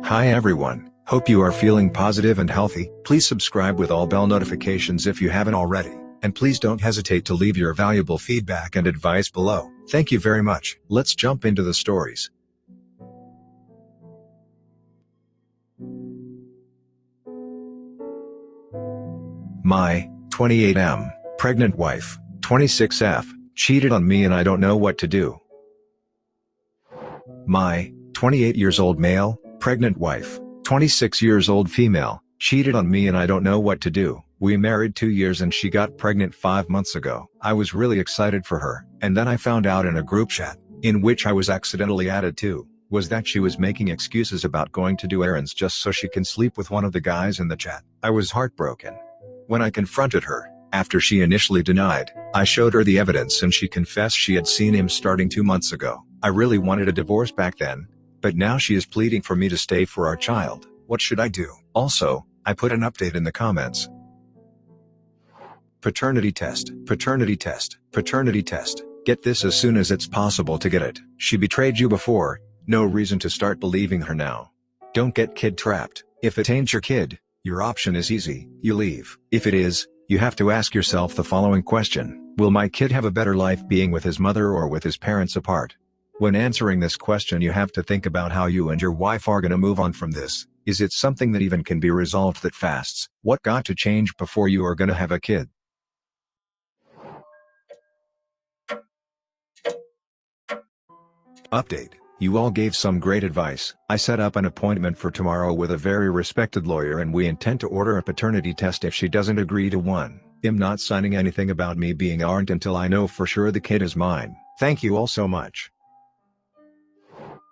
Hi everyone, hope you are feeling positive and healthy. Please subscribe with all bell notifications if you haven't already, and please don't hesitate to leave your valuable feedback and advice below. Thank you very much. Let's jump into the stories. My 28M, pregnant wife, 26F, cheated on me and I don't know what to do. My 28 years old male, pregnant wife, 26 years old female, cheated on me and I don't know what to do. We married 2 years and she got pregnant 5 months ago. I was really excited for her, and then I found out in a group chat, in which I was accidentally added to, was that she was making excuses about going to do errands just so she can sleep with one of the guys in the chat. I was heartbroken. When I confronted her, after she initially denied, I showed her the evidence and she confessed she had seen him starting 2 months ago. I really wanted a divorce back then, but now she is pleading for me to stay for our child. What should I do? Also, I put an update in the comments. Paternity test, paternity test, paternity test. Get this as soon as it's possible to get it. She betrayed you before, no reason to start believing her now. Don't get kid trapped. If it ain't your kid, your option is easy, you leave. If it is, you have to ask yourself the following question: will my kid have a better life being with his mother or with his parents apart? When answering this question, you have to think about how you and your wife are gonna move on from this. Is it something that even can be resolved that fast? What got to change before you are gonna have a kid? Update. You all gave some great advice. I set up an appointment for tomorrow with a very respected lawyer and we intend to order a paternity test if she doesn't agree to one. I'm not signing anything about me being aren't until I know for sure the kid is mine. Thank you all so much.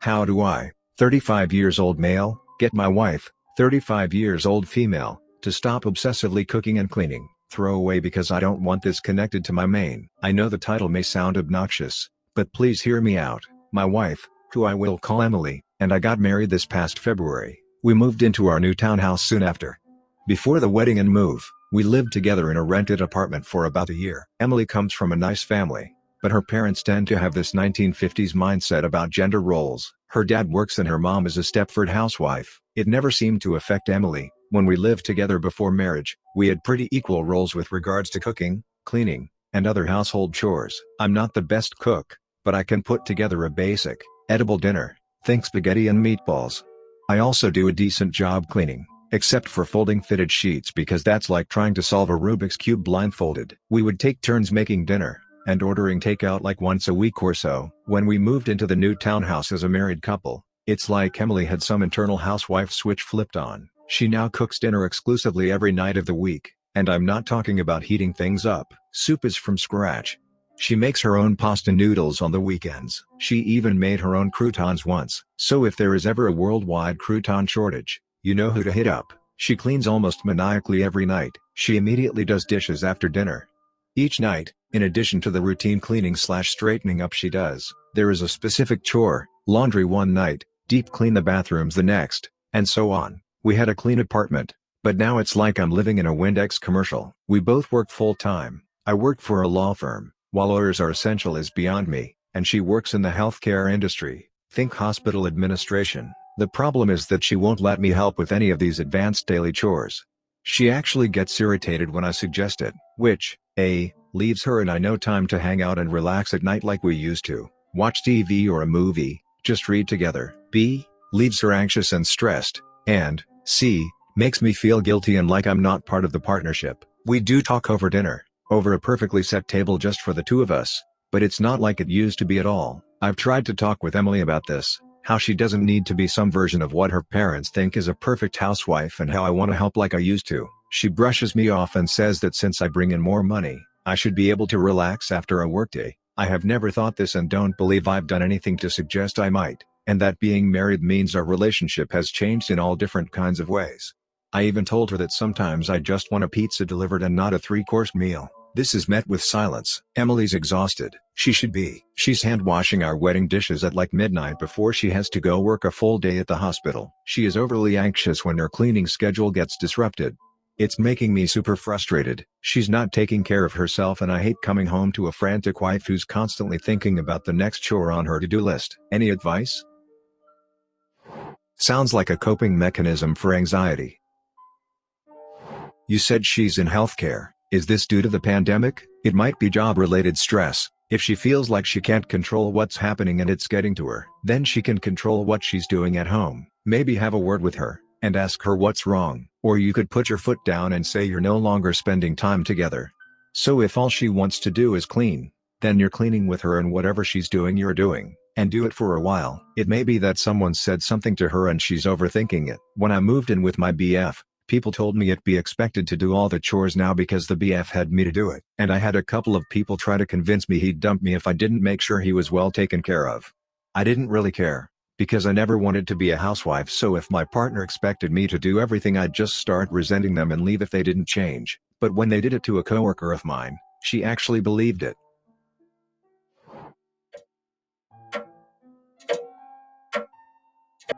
How do I, 35 years old male, get my wife, 35 years old female, to stop obsessively cooking and cleaning? Throw away because I don't want this connected to my main. I know the title may sound obnoxious, but please hear me out. My wife, who I will call Emily, and I got married this past February. We moved into our new townhouse soon after. Before the wedding and move, we lived together in a rented apartment for about a year. Emily comes from a nice family, but her parents tend to have this 1950s mindset about gender roles. Her dad works and her mom is a Stepford housewife. It never seemed to affect Emily. When we lived together before marriage, we had pretty equal roles with regards to cooking, cleaning, and other household chores. I'm not the best cook, but I can put together a basic, edible dinner, think spaghetti and meatballs. I also do a decent job cleaning, except for folding fitted sheets because that's like trying to solve a Rubik's Cube blindfolded. We would take turns making dinner, and ordering takeout like once a week or so. When we moved into the new townhouse as a married couple, it's like Emily had some internal housewife switch flipped on. She now cooks dinner exclusively every night of the week, and I'm not talking about heating things up. Soup is from scratch. She makes her own pasta noodles on the weekends. She even made her own croutons once. So if there is ever a worldwide crouton shortage, you know who to hit up. She cleans almost maniacally every night. She immediately does dishes after dinner. Each night, in addition to the routine cleaning/straightening up she does, there is a specific chore: laundry one night, deep clean the bathrooms the next, and so on. We had a clean apartment, but now it's like I'm living in a Windex commercial. We both work full-time. I work for a law firm. While lawyers are essential is beyond me, and she works in the healthcare industry, think hospital administration. The problem is that she won't let me help with any of these advanced daily chores. She actually gets irritated when I suggest it, which, A, leaves her and I no time to hang out and relax at night like we used to, watch TV or a movie, just read together. B, leaves her anxious and stressed, and, C, makes me feel guilty and like I'm not part of the partnership. We do talk over dinner, over a perfectly set table just for the two of us, but it's not like it used to be at all. I've tried to talk with Emily about this, how she doesn't need to be some version of what her parents think is a perfect housewife and how I want to help like I used to. She brushes me off and says that since I bring in more money, I should be able to relax after a workday. I have never thought this and don't believe I've done anything to suggest I might, and that being married means our relationship has changed in all different kinds of ways. I even told her that sometimes I just want a pizza delivered and not a 3-course meal. This is met with silence. Emily's exhausted. She should be. She's hand-washing our wedding dishes at like midnight before she has to go work a full day at the hospital. She is overly anxious when her cleaning schedule gets disrupted. It's making me super frustrated. She's not taking care of herself and I hate coming home to a frantic wife who's constantly thinking about the next chore on her to-do list. Any advice? Sounds like a coping mechanism for anxiety. You said she's in healthcare. Is this due to the pandemic? It might be job-related stress. If she feels like she can't control what's happening and it's getting to her, then she can control what she's doing at home. Maybe have a word with her, and ask her what's wrong. Or you could put your foot down and say you're no longer spending time together. So if all she wants to do is clean, then you're cleaning with her, and whatever she's doing you're doing, and do it for a while. It may be that someone said something to her and she's overthinking it. When I moved in with my BF, people told me it'd be expected to do all the chores now because the BF had me to do it. And I had a couple of people try to convince me he'd dump me if I didn't make sure he was well taken care of. I didn't really care, because I never wanted to be a housewife, so if my partner expected me to do everything I'd just start resenting them and leave if they didn't change. But when they did it to a coworker of mine, she actually believed it.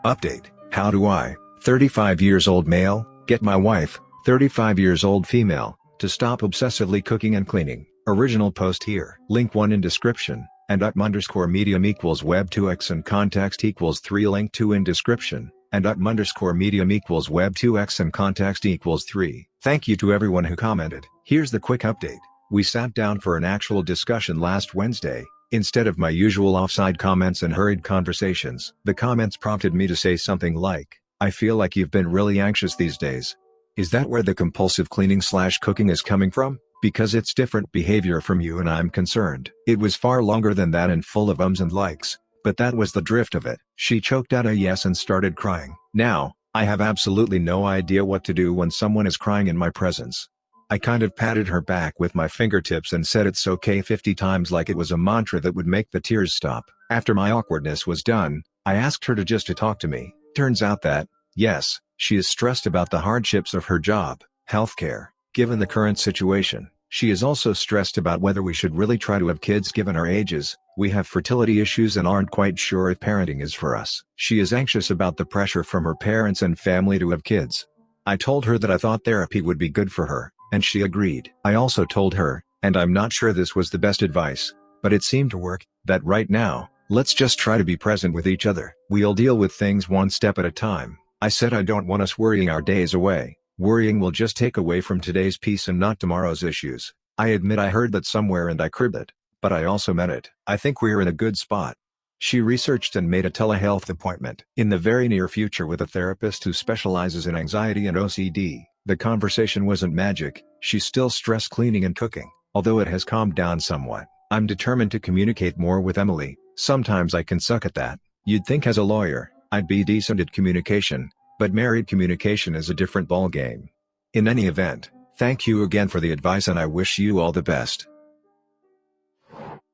Update: how do I, 35 years old male, get my wife, 35 years old female, to stop obsessively cooking and cleaning? Original post here. Link 1 in description, and up_medium equals web 2x and context equals 3. Link 2 in description, and up_medium equals web 2x and context equals 3. Thank you to everyone who commented. Here's the quick update. We sat down for an actual discussion last Wednesday, instead of my usual offside comments and hurried conversations. The comments prompted me to say something like, "I feel like you've been really anxious these days. Is that where the compulsive cleaning/cooking is coming from? Because it's different behavior from you and I'm concerned." It was far longer than that and full of ums and likes, but that was the drift of it. She choked out a yes and started crying. Now, I have absolutely no idea what to do when someone is crying in my presence. I kind of patted her back with my fingertips and said it's okay 50 times like it was a mantra that would make the tears stop. After my awkwardness was done, I asked her to just to talk to me. Turns out that, yes, she is stressed about the hardships of her job, healthcare. Given the current situation, she is also stressed about whether we should really try to have kids given our ages. We have fertility issues and aren't quite sure if parenting is for us. She is anxious about the pressure from her parents and family to have kids. I told her that I thought therapy would be good for her, and she agreed. I also told her, and I'm not sure this was the best advice, but it seemed to work, that right now, let's just try to be present with each other. We'll deal with things one step at a time. I said I don't want us worrying our days away. Worrying will just take away from today's peace and not tomorrow's issues. I admit I heard that somewhere and I cribbed it, but I also meant it. I think we're in a good spot. She researched and made a telehealth appointment in the very near future with a therapist who specializes in anxiety and OCD. The conversation wasn't magic. She's still stressed cleaning and cooking, although it has calmed down somewhat. I'm determined to communicate more with Emily. Sometimes I can suck at that. You'd think as a lawyer, I'd be decent at communication, but married communication is a different ballgame. In any event, thank you again for the advice and I wish you all the best.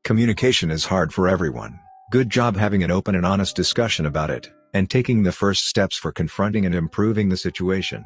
Communication is hard for everyone. Good job having an open and honest discussion about it, and taking the first steps for confronting and improving the situation.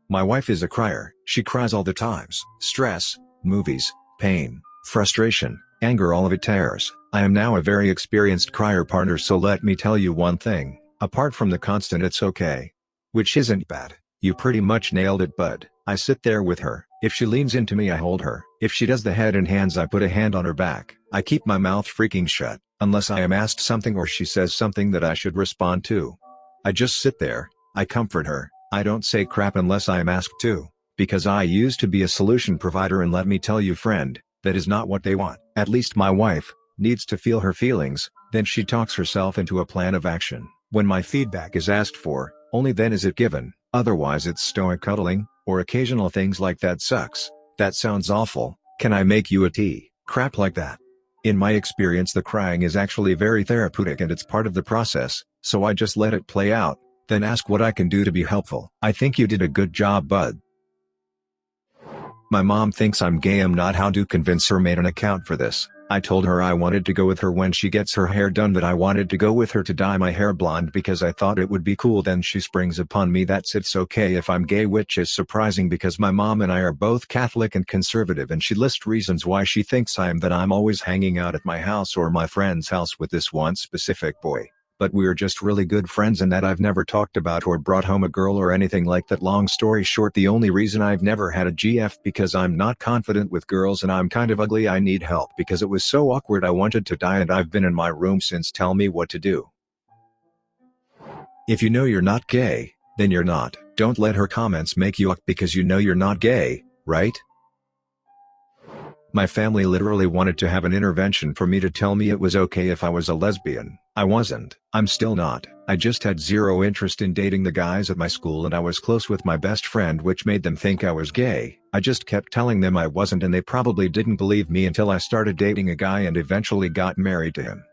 My wife is a crier. She cries all the times. Stress, movies, pain, frustration, anger, all of it tears. I am now a very experienced crier partner, so let me tell you one thing, apart from the constant "it's okay," which isn't bad, you pretty much nailed it, bud. I sit there with her. If she leans into me I hold her. If she does the head and hands I put a hand on her back. I keep my mouth freaking shut, unless I am asked something or she says something that I should respond to. I just sit there. I comfort her. I don't say crap unless I am asked to, because I used to be a solution provider, and let me tell you friend, that is not what they want. At least my wife needs to feel her feelings, then she talks herself into a plan of action. When my feedback is asked for, only then is it given. Otherwise it's stoic cuddling, or occasional things like "that sucks, that sounds awful, can I make you a tea?" crap like that. In my experience the crying is actually very therapeutic and it's part of the process, so I just let it play out, then ask what I can do to be helpful. I think you did a good job, bud. My mom thinks I'm gay. I'm not. How to convince her? Made an account for this. I told her I wanted to go with her when she gets her hair done, that I wanted to go with her to dye my hair blonde because I thought it would be cool. Then she springs upon me that it's okay if I'm gay, which is surprising because my mom and I are both Catholic and conservative, and she lists reasons why she thinks I am: that I'm always hanging out at my house or my friend's house with this one specific boy, but we're just really good friends, and that I've never talked about or brought home a girl or anything like that. Long story short, the only reason I've never had a GF because I'm not confident with girls and I'm kind of ugly. I need help because it was so awkward. I wanted to die and I've been in my room since. Tell me what to do. If you know you're not gay, then you're not. Don't let her comments make you up because you know you're not gay, right? My family literally wanted to have an intervention for me to tell me it was okay if I was a lesbian. I wasn't. I'm still not. I just had zero interest in dating the guys at my school and I was close with my best friend, which made them think I was gay. I just kept telling them I wasn't and they probably didn't believe me until I started dating a guy and eventually got married to him.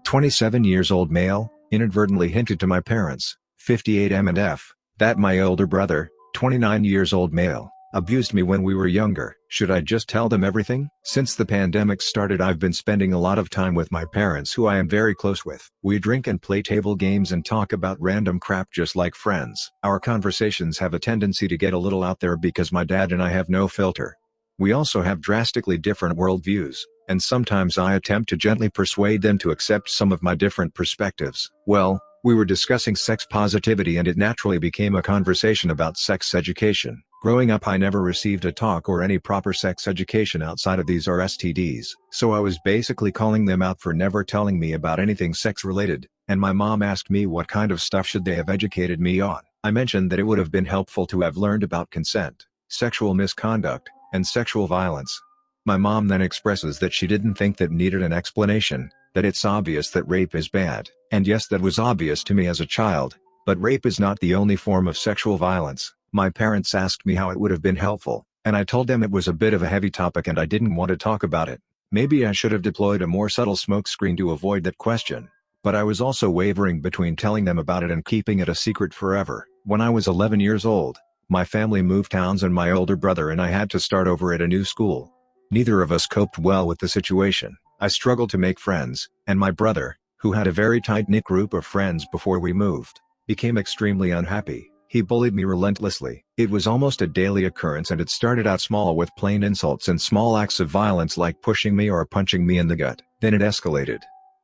27 years old male, inadvertently hinted to my parents, 58 M&F, that my older brother, 29 years old male, abused me when we were younger. Should I just tell them everything? Since the pandemic started, I've been spending a lot of time with my parents, who I am very close with. We drink and play table games and talk about random crap just like friends. Our conversations have a tendency to get a little out there because my dad and I have no filter. We also have drastically different worldviews, and sometimes I attempt to gently persuade them to accept some of my different perspectives. Well, we were discussing sex positivity and it naturally became a conversation about sex education. Growing up, I never received a talk or any proper sex education outside of these are STDs, so I was basically calling them out for never telling me about anything sex related, and my mom asked me what kind of stuff should they have educated me on. I mentioned that it would have been helpful to have learned about consent, sexual misconduct, and sexual violence. My mom then expresses that she didn't think that needed an explanation, that it's obvious that rape is bad. And yes, that was obvious to me as a child, but rape is not the only form of sexual violence. My parents asked me how it would have been helpful, and I told them it was a bit of a heavy topic and I didn't want to talk about it. Maybe I should have deployed a more subtle smokescreen to avoid that question, but I was also wavering between telling them about it and keeping it a secret forever. When I was 11 years old, my family moved towns and my older brother and I had to start over at a new school. Neither of us coped well with the situation. I struggled to make friends, and my brother, who had a very tight-knit group of friends before we moved, became extremely unhappy. He bullied me relentlessly. It was almost a daily occurrence and it started out small with plain insults and small acts of violence like pushing me or punching me in the gut. Then it escalated.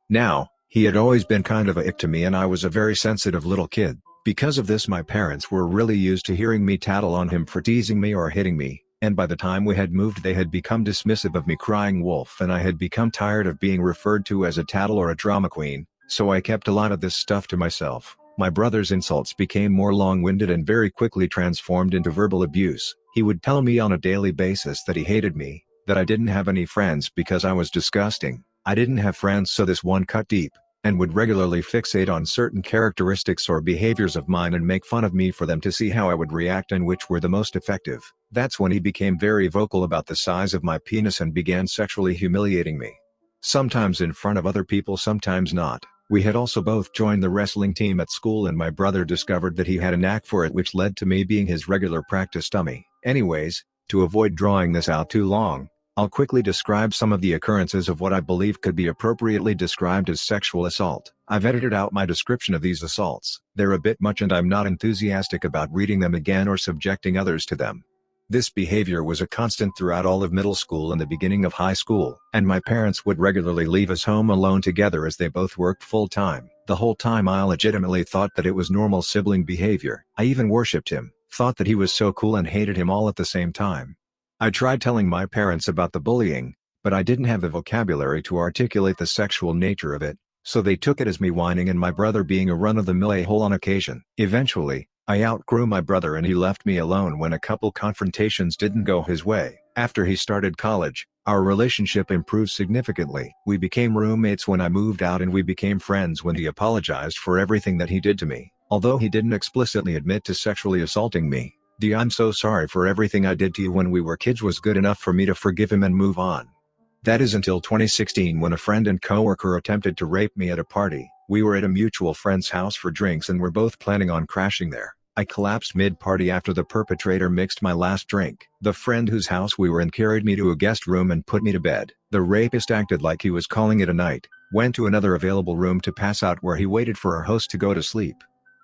Now, he had always been kind of a ick to me and I was a very sensitive little kid. Because of this, my parents were really used to hearing me tattle on him for teasing me or hitting me, and by the time we had moved they had become dismissive of me crying wolf and I had become tired of being referred to as a tattle or a drama queen, so I kept a lot of this stuff to myself. My brother's insults became more long-winded and very quickly transformed into verbal abuse. He would tell me on a daily basis that he hated me, that I didn't have any friends because I was disgusting. I didn't have friends, so this one cut deep, and would regularly fixate on certain characteristics or behaviors of mine and make fun of me for them to see how I would react and which were the most effective. That's when he became very vocal about the size of my penis and began sexually humiliating me. Sometimes in front of other people, sometimes not. We had also both joined the wrestling team at school and my brother discovered that he had a knack for it, which led to me being his regular practice dummy. Anyways, to avoid drawing this out too long, I'll quickly describe some of the occurrences of what I believe could be appropriately described as sexual assault. I've edited out my description of these assaults. They're a bit much and I'm not enthusiastic about reading them again or subjecting others to them. This behavior was a constant throughout all of middle school and the beginning of high school, and my parents would regularly leave us home alone together as they both worked full-time. The whole time I legitimately thought that it was normal sibling behavior. I even worshipped him, thought that he was so cool and hated him all at the same time. I tried telling my parents about the bullying, but I didn't have the vocabulary to articulate the sexual nature of it, so they took it as me whining and my brother being a run-of-the-mill a-hole on occasion. Eventually, I outgrew my brother and he left me alone when a couple confrontations didn't go his way. After he started college, our relationship improved significantly. We became roommates when I moved out and we became friends when he apologized for everything that he did to me. Although he didn't explicitly admit to sexually assaulting me, the "I'm so sorry for everything I did to you when we were kids" was good enough for me to forgive him and move on. That is until 2016 when a friend and coworker attempted to rape me at a party. We were at a mutual friend's house for drinks and were both planning on crashing there. I collapsed mid-party after the perpetrator mixed my last drink. The friend whose house we were in carried me to a guest room and put me to bed. The rapist acted like he was calling it a night, went to another available room to pass out where he waited for our host to go to sleep.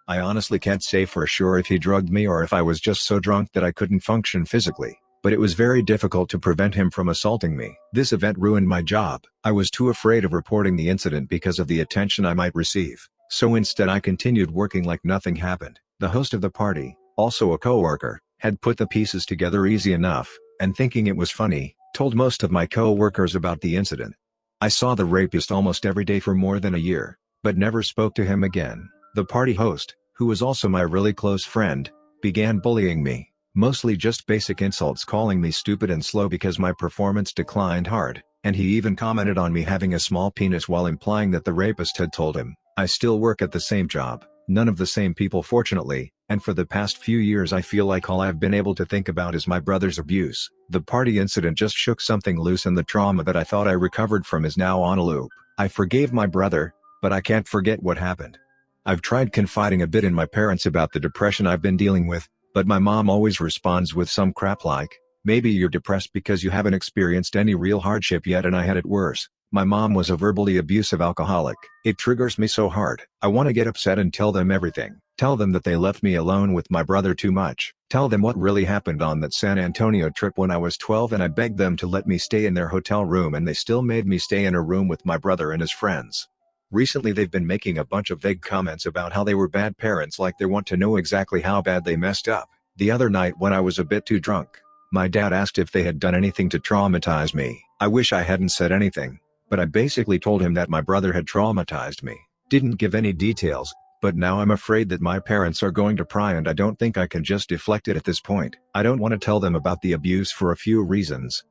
I honestly can't say for sure if he drugged me or if I was just so drunk that I couldn't function physically, but it was very difficult to prevent him from assaulting me. This event ruined my job. I was too afraid of reporting the incident because of the attention I might receive, so instead I continued working like nothing happened. The host of the party, also a coworker, had put the pieces together easy enough, and thinking it was funny, told most of my coworkers about the incident. I saw the rapist almost every day for more than a year. but never spoke to him again. The party host, who was also my really close friend, began bullying me, mostly just basic insults, calling me stupid and slow because my performance declined hard, and he even commented on me having a small penis while implying that the rapist had told him. I still work at the same job, none of the same people fortunately, and for the past few years I feel like all I've been able to think about is my brother's abuse. The party incident just shook something loose, and the trauma that I thought I recovered from is now on a loop. I forgave my brother, but I can't forget what happened. I've tried confiding a bit in my parents about the depression I've been dealing with, but my mom always responds with some crap like, "Maybe you're depressed because you haven't experienced any real hardship yet," and I had it worse. My mom was a verbally abusive alcoholic. It triggers me so hard. I want to get upset and tell them everything. Tell them that they left me alone with my brother too much. Tell them what really happened on that San Antonio trip when I was 12 and I begged them to let me stay in their hotel room, and they still made me stay in a room with my brother and his friends. Recently they've been making a bunch of vague comments about how they were bad parents, like they want to know exactly how bad they messed up. The other night when I was a bit too drunk, my dad asked if they had done anything to traumatize me. I wish I hadn't said anything, but I basically told him that my brother had traumatized me. Didn't give any details, but now I'm afraid that my parents are going to pry, and I don't think I can just deflect it at this point. I don't want to tell them about the abuse for a few reasons.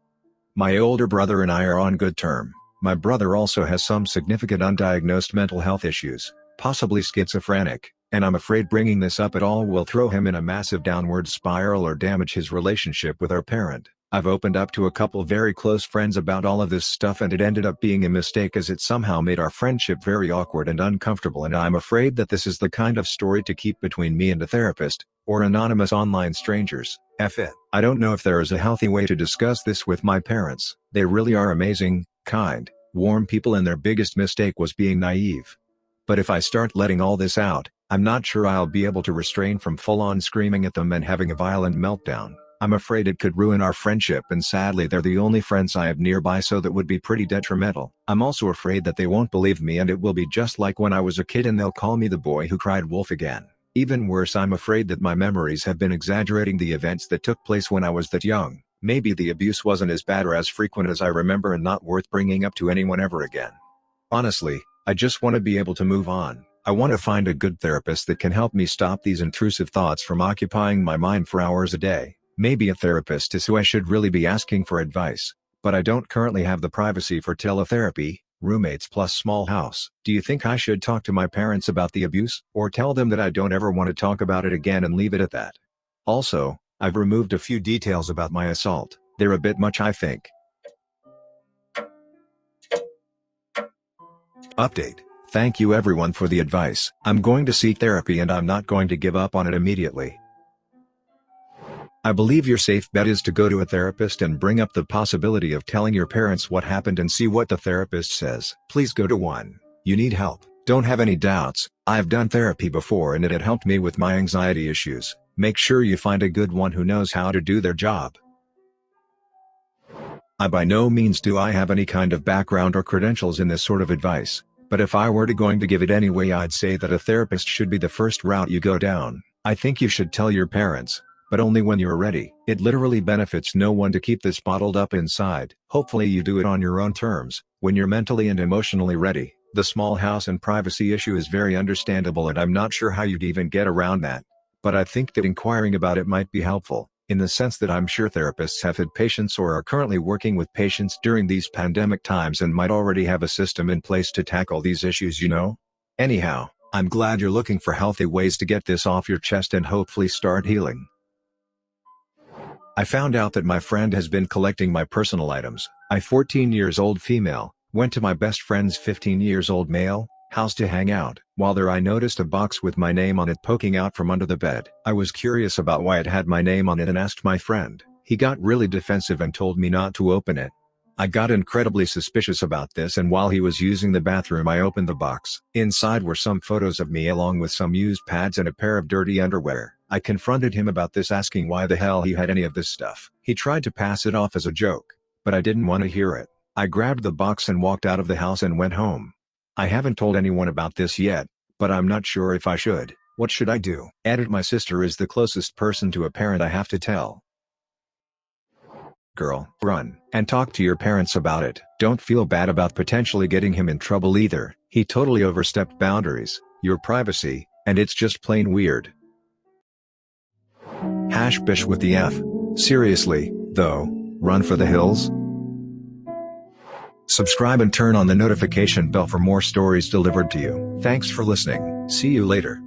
My older brother and I are on good terms. My brother also has some significant undiagnosed mental health issues, possibly schizophrenic, and I'm afraid bringing this up at all will throw him in a massive downward spiral or damage his relationship with our parent. I've opened up to a couple very close friends about all of this stuff, and it ended up being a mistake as it somehow made our friendship very awkward and uncomfortable, and I'm afraid that this is the kind of story to keep between me and a therapist, or anonymous online strangers. F it. I don't know if there is a healthy way to discuss this with my parents. They really are amazing, kind, warm people, and their biggest mistake was being naive. But if I start letting all this out, I'm not sure I'll be able to refrain from full-on screaming at them and having a violent meltdown. I'm afraid it could ruin our friendship, and sadly they're the only friends I have nearby, so that would be pretty detrimental. I'm also afraid that they won't believe me, and it will be just like when I was a kid and they'll call me the boy who cried wolf again. Even worse, I'm afraid that my memories have been exaggerating the events that took place when I was that young. Maybe the abuse wasn't as bad or as frequent as I remember, and not worth bringing up to anyone ever again. Honestly, I just want to be able to move on. I want to find a good therapist that can help me stop these intrusive thoughts from occupying my mind for hours a day. Maybe a therapist is who I should really be asking for advice, but I don't currently have the privacy for teletherapy, roommates plus small house. Do you think I should talk to my parents about the abuse, or tell them that I don't ever want to talk about it again and leave it at that? Also, I've removed a few details about my assault. They're a bit much, I think. Update. Thank you everyone for the advice. I'm going to seek therapy, and I'm not going to give up on it immediately. I believe your safe bet is to go to a therapist and bring up the possibility of telling your parents what happened and see what the therapist says. Please go to one. You need help. Don't have any doubts. I've done therapy before and it had helped me with my anxiety issues. Make sure you find a good one who knows how to do their job. I by no means do I have any kind of background or credentials in this sort of advice, but if I were going to give it anyway, I'd say that a therapist should be the first route you go down. I think you should tell your parents, but only when you're ready. It literally benefits no one to keep this bottled up inside. Hopefully you do it on your own terms, when you're mentally and emotionally ready. The small house and privacy issue is very understandable, and I'm not sure how you'd even get around that. But I think that inquiring about it might be helpful, in the sense that I'm sure therapists have had patients or are currently working with patients during these pandemic times and might already have a system in place to tackle these issues, you know? Anyhow, I'm glad you're looking for healthy ways to get this off your chest and hopefully start healing. I found out that my friend has been collecting my personal items. I, 14 years old female, went to my best friend's 15 years old male house to hang out. While there, I noticed a box with my name on it poking out from under the bed. I was curious about why it had my name on it and asked my friend. He got really defensive and told me not to open it. I got incredibly suspicious about this, and while he was using the bathroom, I opened the box. Inside were some photos of me along with some used pads and a pair of dirty underwear. I confronted him about this, asking why the hell he had any of this stuff. He tried to pass it off as a joke, but I didn't want to hear it. I grabbed the box and walked out of the house and went home. I haven't told anyone about this yet, but I'm not sure if I should. What should I do? Edit. My sister is the closest person to a parent I have to tell. Girl, run and talk to your parents about it. Don't feel bad about potentially getting him in trouble either. He totally overstepped boundaries, your privacy, and it's just plain weird. Bish with the F. Seriously, though, run for the hills? Subscribe and turn on the notification bell for more stories delivered to you. Thanks for listening. See you later.